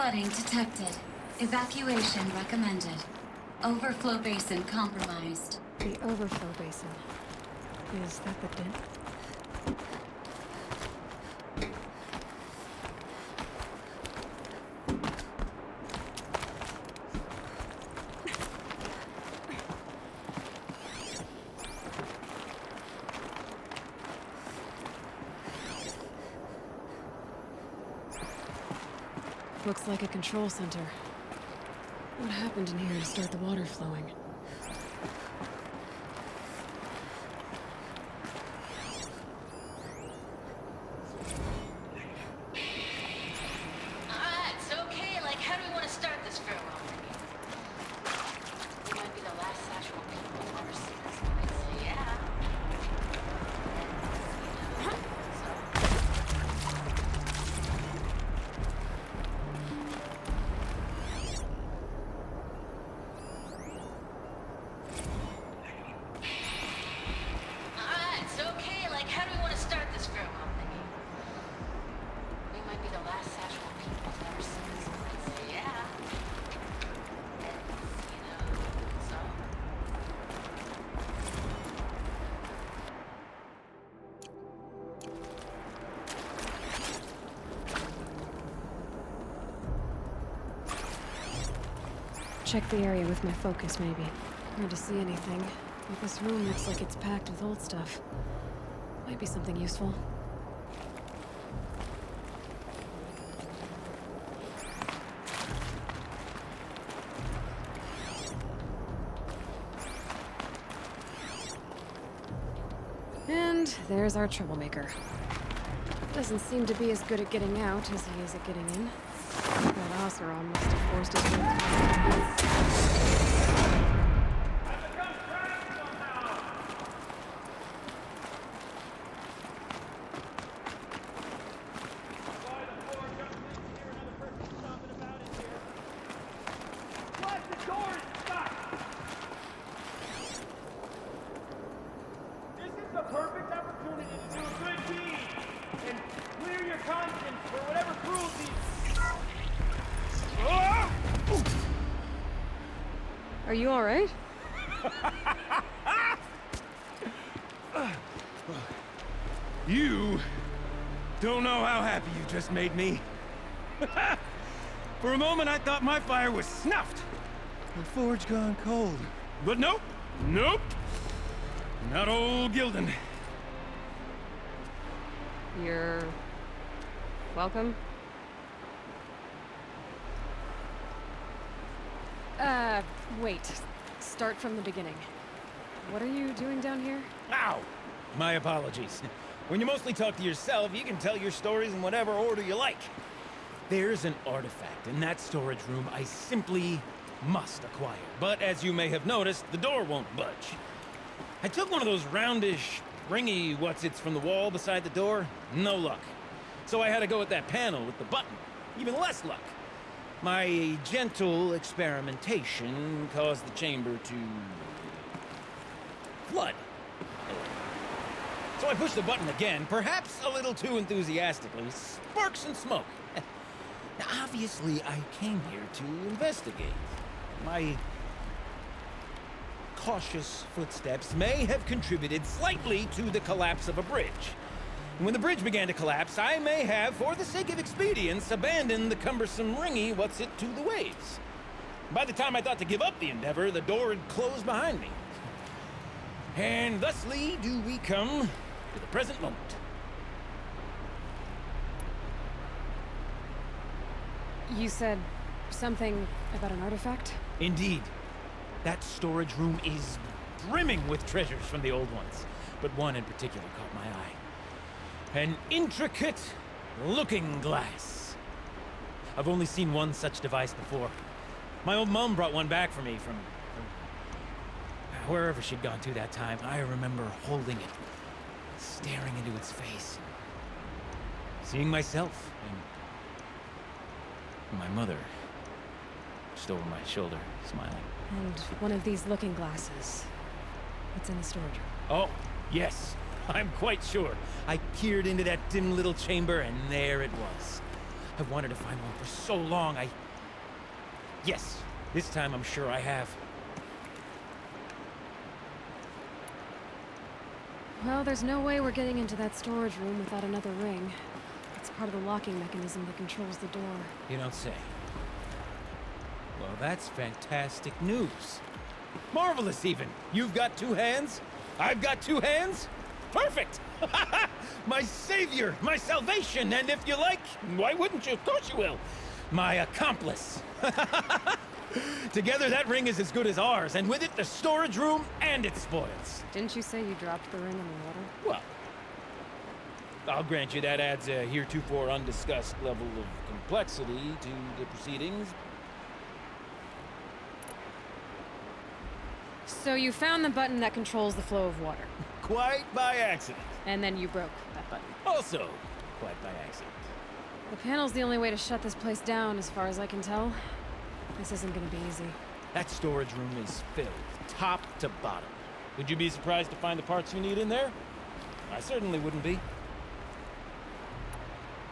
flooding detected. Evacuation recommended. Overflow basin compromised. The overflow basin. Is that the dent? Looks like a control center. What happened in here to start the water flowing? It's okay. Like, how do we want to start this farewell meeting? We might be the last actual people we've ever seen this place. Yeah. It's okay. Like, how do we want to start this farewell meeting? We might be the last actual people who've ever seen this place. Yeah. So. Check the area with my focus, maybe. Hard to see anything, but this room looks like it's packed with old stuff. Might be something useful. And there's our troublemaker. Doesn't seem to be as good at getting out as he is at getting in. That Oseram must have forced his way Perfect opportunity to do a good deed and clear your conscience for whatever cruelty. Are you alright? You don't know how happy you just made me. For a moment, I thought my fire was snuffed. The forge gone cold. But nope, nope. Not old Gildan. You're... welcome? Wait. Start from the beginning. What are you doing down here? Ow! My apologies. When you mostly talk to yourself, you can tell your stories in whatever order you like. There's an artifact in that storage room I simply must acquire. But as you may have noticed, the door won't budge. I took one of those roundish, ringy what's-its from the wall beside the door. No luck. So I had to go with that panel with the button. Even less luck. My gentle experimentation caused the chamber to... flood. So I pushed the button again, perhaps a little too enthusiastically. Sparks and smoke. Now, obviously, I came here to investigate. My cautious footsteps may have contributed slightly to the collapse of a bridge. And when the bridge began to collapse, I may have, for the sake of expedience, abandoned the cumbersome ringy what's-it to the waves. By the time I thought to give up the endeavor, the door had closed behind me. And thusly do we come to the present moment. You said something about an artifact? Indeed. That storage room is brimming with treasures from the old ones, but one in particular caught my eye. An intricate looking glass. I've only seen one such device before. My old mom brought one back for me from wherever she'd gone to that time. I remember holding it, staring into its face, seeing myself and my mother just over my shoulder, smiling. And one of these looking glasses. It's in the storage room. Oh, yes. I'm quite sure. I peered into that dim little chamber, and there it was. I've wanted to find one for so long. Yes, this time I'm sure I have. Well, there's no way we're getting into that storage room without another ring. It's part of the locking mechanism that controls the door. You don't say. Well, that's fantastic news. Marvelous, even. You've got two hands. I've got two hands. Perfect! My savior, my salvation, and if you like, why wouldn't you? Of course you will. My accomplice. Together, that ring is as good as ours, and with it, the storage room and its spoils. Didn't you say you dropped the ring in the water? Well, I'll grant you that adds a heretofore undiscussed level of complexity to the proceedings. So you found the button that controls the flow of water. Quite by accident. And then you broke that button. Also, quite by accident. The panel's the only way to shut this place down, as far as I can tell. This isn't gonna be easy. That storage room is filled, top to bottom. Would you be surprised to find the parts you need in there? I certainly wouldn't be.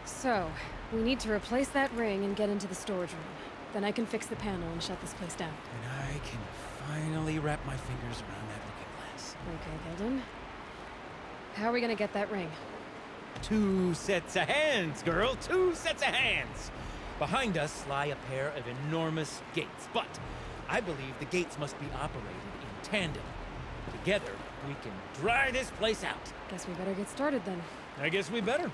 So, we need to replace that ring and get into the storage room. Then I can fix the panel and shut this place down. And I can finally wrap my fingers around that looking glass. Okay, Hilden. How are we gonna get that ring? 2 sets of hands, girl. 2 sets of hands. Behind us lie a pair of enormous gates, but I believe the gates must be operated in tandem. Together, we can dry this place out. Guess we better get started then. I guess we better.